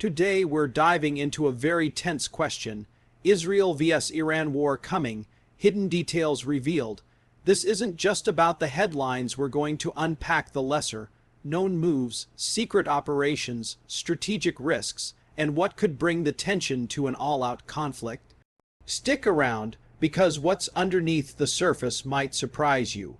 Today we're diving into a very tense question. Israel vs. Iran war coming, hidden details revealed. This isn't just about the headlines, we're going to unpack the lesser known moves, secret operations, strategic risks, and what could bring the tension to an all-out conflict. Stick around, because what's underneath the surface might surprise you.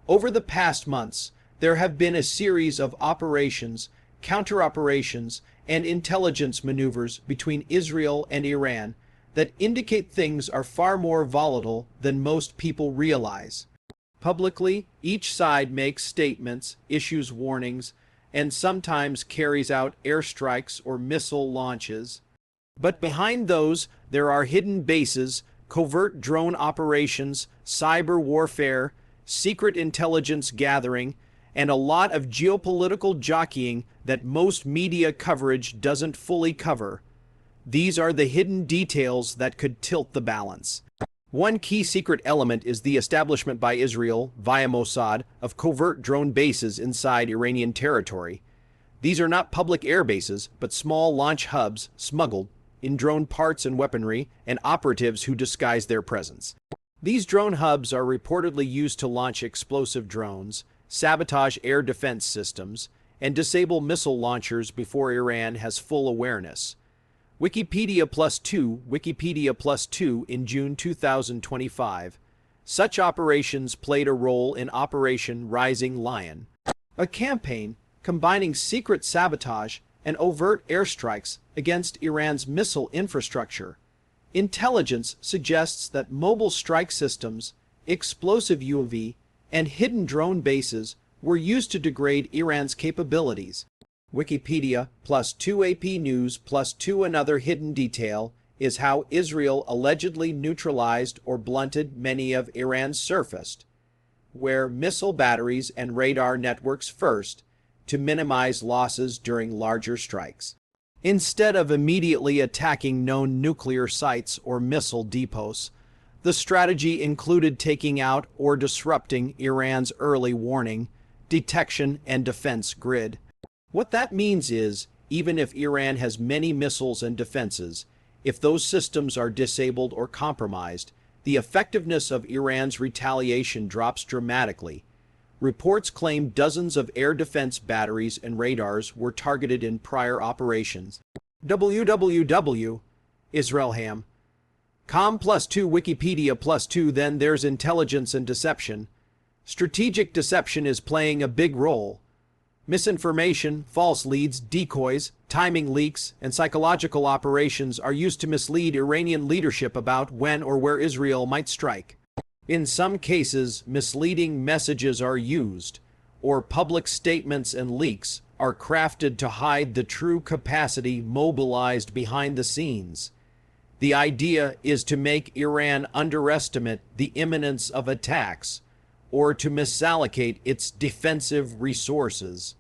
Over the past months, there have been a series of operations, counter-operations, and intelligence maneuvers between Israel and Iran that indicate things are far more volatile than most people realize. Publicly, each side makes statements, issues warnings, and sometimes carries out airstrikes or missile launches. But behind those, there are hidden bases, covert drone operations, cyber warfare, secret intelligence gathering, and a lot of geopolitical jockeying that most media coverage doesn't fully cover. These are the hidden details that could tilt the balance. One key secret element is the establishment by Israel, via Mossad, of covert drone bases inside Iranian territory. These are not public air bases, but small launch hubs smuggled in drone parts and weaponry, and operatives who disguise their presence. These drone hubs are reportedly used to launch explosive drones, sabotage air defense systems, and disable missile launchers before Iran has full awareness. Wikipedia plus 2 in June 2025. Such operations played a role in Operation Rising Lion, a campaign combining secret sabotage and overt airstrikes against Iran's missile infrastructure. Intelligence suggests that mobile strike systems, explosive UAV, and hidden drone bases were used to degrade Iran's capabilities. Wikipedia plus 2 AP News plus 2 Another hidden detail is how Israel allegedly neutralized or blunted many of Iran's surfaced, where missile batteries and radar networks first, to minimize losses during larger strikes. Instead of immediately attacking known nuclear sites or missile depots, the strategy included taking out or disrupting Iran's early warning, detection, and defense grid. What that means is, even if Iran has many missiles and defenses, if those systems are disabled or compromised, the effectiveness of Iran's retaliation drops dramatically. Reports claim dozens of air defense batteries and radars were targeted in prior operations. www. Israelham. Com plus 2 Wikipedia plus 2 Then there's intelligence and deception. Strategic deception is playing a big role. Misinformation, false leads, decoys, timing leaks, and psychological operations are used to mislead Iranian leadership about when or where Israel might strike. In some cases, misleading messages are used, or public statements and leaks are crafted to hide the true capacity mobilized behind the scenes. The idea is to make Iran underestimate the imminence of attacks, or to misallocate its defensive resources.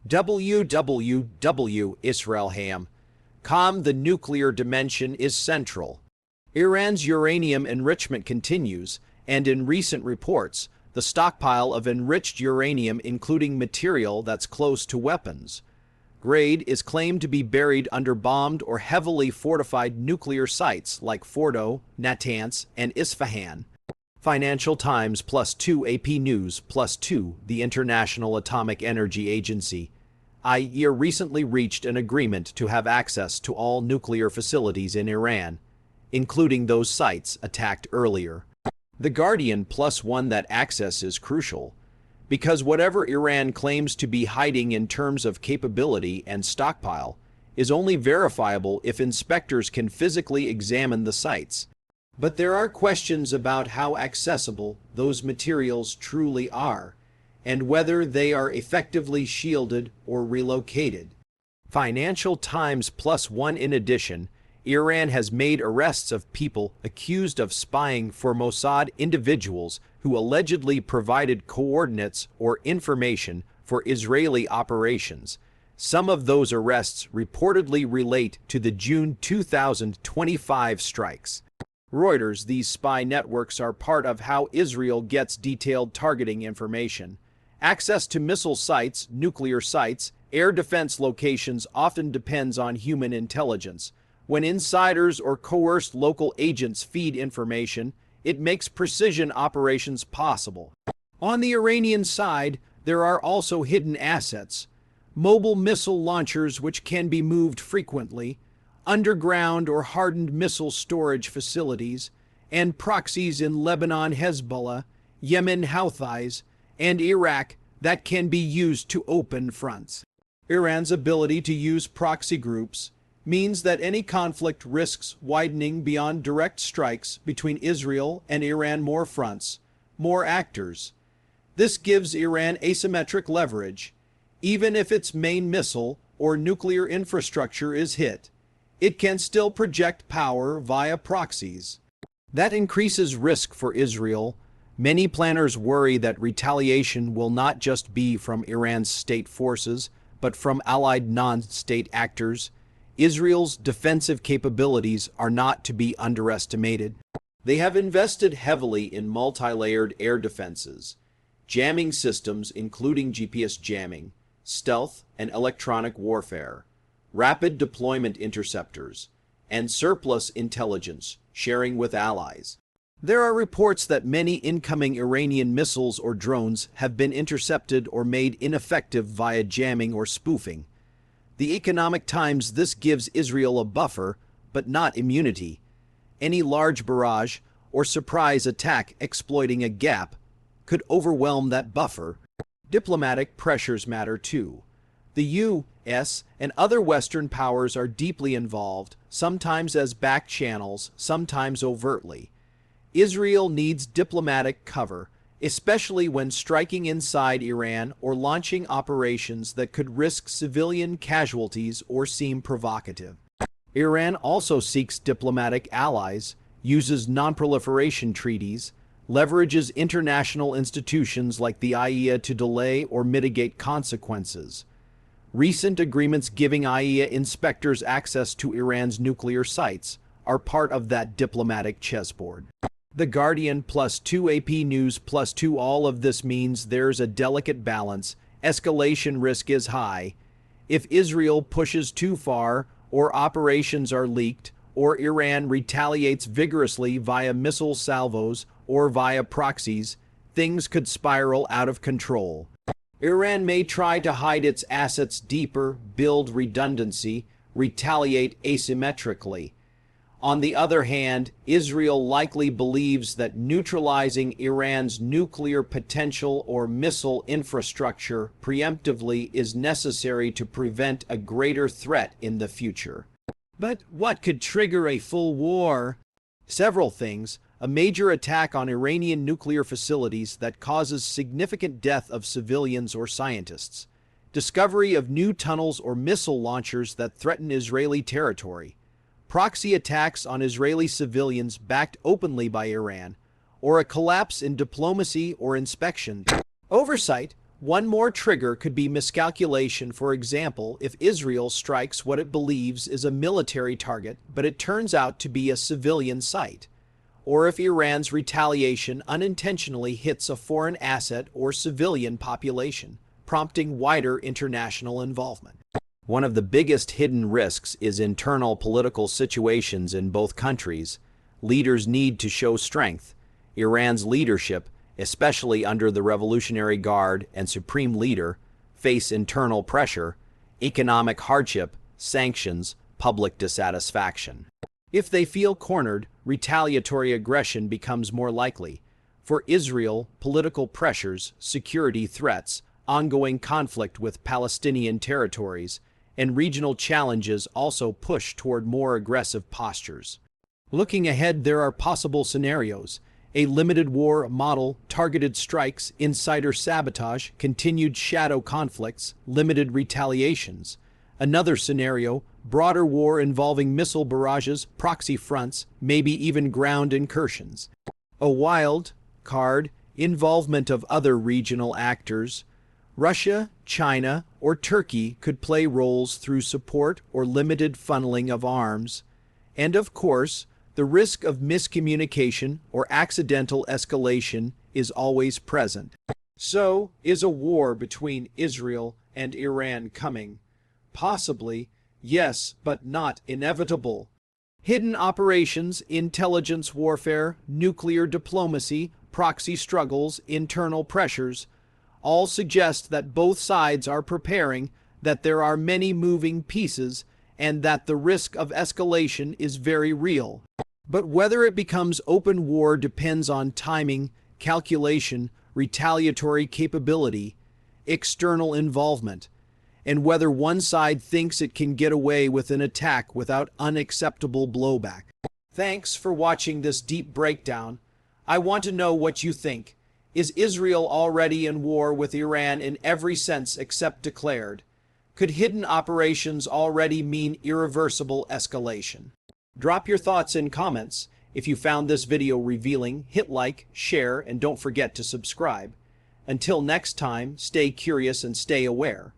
www. Israelham. Com. The nuclear dimension is central. Iran's uranium enrichment continues, and in recent reports, the stockpile of enriched uranium, including material that's close to weapons grade, is claimed to be buried under bombed or heavily fortified nuclear sites like Fordo, Natanz, and Isfahan. Financial Times plus 2 AP News plus 2 The International Atomic Energy Agency, IAEA, recently reached an agreement to have access to all nuclear facilities in Iran, including those sites attacked earlier. The Guardian plus 1 That access is crucial, because whatever Iran claims to be hiding in terms of capability and stockpile is only verifiable if inspectors can physically examine the sites. But there are questions about how accessible those materials truly are, and whether they are effectively shielded or relocated. Financial Times plus 1 In addition, Iran has made arrests of people accused of spying for Mossad, individuals who allegedly provided coordinates or information for Israeli operations. Some of those arrests reportedly relate to the June 2025 strikes. Reuters. These spy networks are part of how Israel gets detailed targeting information, access to missile sites, nuclear sites, Air defense locations often depends on human intelligence. When insiders or coerced local agents feed information, it makes precision operations possible. On the Iranian side, there are also hidden assets, mobile missile launchers which can be moved frequently, underground or hardened missile storage facilities, and proxies in Lebanon Hezbollah, Yemen Houthis, and Iraq that can be used to open fronts. Iran's ability to use proxy groups means that any conflict risks widening beyond direct strikes between Israel and Iran. More fronts, more actors. This gives Iran asymmetric leverage. Even if its main missile or nuclear infrastructure is hit, it can still project power via proxies. That increases risk for Israel. Many planners worry that retaliation will not just be from Iran's state forces, but from allied non-state actors. Israel's defensive capabilities are not to be underestimated. They have invested heavily in multi-layered air defenses, jamming systems including GPS jamming, stealth and electronic warfare, rapid deployment interceptors, and surplus intelligence sharing with allies. There are reports that many incoming Iranian missiles or drones have been intercepted or made ineffective via jamming or spoofing. The Economic Times this gives Israel a buffer, but not immunity. Any large barrage or surprise attack exploiting a gap could overwhelm that buffer. Diplomatic pressures matter too. The U.S. and other Western powers are deeply involved, sometimes as back channels, sometimes overtly. Israel needs diplomatic cover, especially when striking inside Iran or launching operations that could risk civilian casualties or seem provocative. Iran also seeks diplomatic allies, uses non-proliferation treaties, leverages international institutions like the IAEA to delay or mitigate consequences. Recent agreements giving IAEA inspectors access to Iran's nuclear sites are part of that diplomatic chessboard. The Guardian +2 AP News +2 All of this means there's a delicate balance. Escalation risk is high. If Israel pushes too far, or operations are leaked, or Iran retaliates vigorously via missile salvos or via proxies, things could spiral out of control. Iran may try to hide its assets deeper, build redundancy, retaliate asymmetrically. On the other hand, Israel likely believes that neutralizing Iran's nuclear potential or missile infrastructure preemptively is necessary to prevent a greater threat in the future. But what could trigger a full war? Several things. A major attack on Iranian nuclear facilities that causes significant death of civilians or scientists. Discovery of new tunnels or missile launchers that threaten Israeli territory. Proxy attacks on Israeli civilians backed openly by Iran, or a collapse in diplomacy or inspection. Oversight. One more trigger could be miscalculation. For example, if Israel strikes what it believes is a military target, but it turns out to be a civilian site. Or if Iran's retaliation unintentionally hits a foreign asset or civilian population, prompting wider international involvement. One of the biggest hidden risks is internal political situations in both countries. Leaders need to show strength. Iran's leadership, especially under the Revolutionary Guard and Supreme Leader, face internal pressure, economic hardship, sanctions, public dissatisfaction. If they feel cornered, retaliatory aggression becomes more likely. For Israel, political pressures, security threats, ongoing conflict with Palestinian territories, and regional challenges also push toward more aggressive postures. Looking ahead, there are possible scenarios. A limited war model, targeted strikes, insider sabotage, continued shadow conflicts, limited retaliations. Another scenario, broader war involving missile barrages, proxy fronts, maybe even ground incursions. A wild card, involvement of other regional actors. Russia, China, or Turkey could play roles through support or limited funneling of arms. And of course, the risk of miscommunication or accidental escalation is always present. So, is a war between Israel and Iran coming. Possibly, yes, but not inevitable. Hidden operations, intelligence warfare, nuclear diplomacy, proxy struggles, internal pressures, all suggest that both sides are preparing, that there are many moving pieces, and that the risk of escalation is very real. But whether it becomes open war depends on timing, calculation, retaliatory capability, external involvement, and whether one side thinks it can get away with an attack without unacceptable blowback. Thanks for watching this deep breakdown. I want to know what you think. Is Israel already in war with Iran in every sense except declared? Could hidden operations already mean irreversible escalation? Drop your thoughts in comments. If you found this video revealing, hit like, share, and don't forget to subscribe. Until next time, stay curious and stay aware.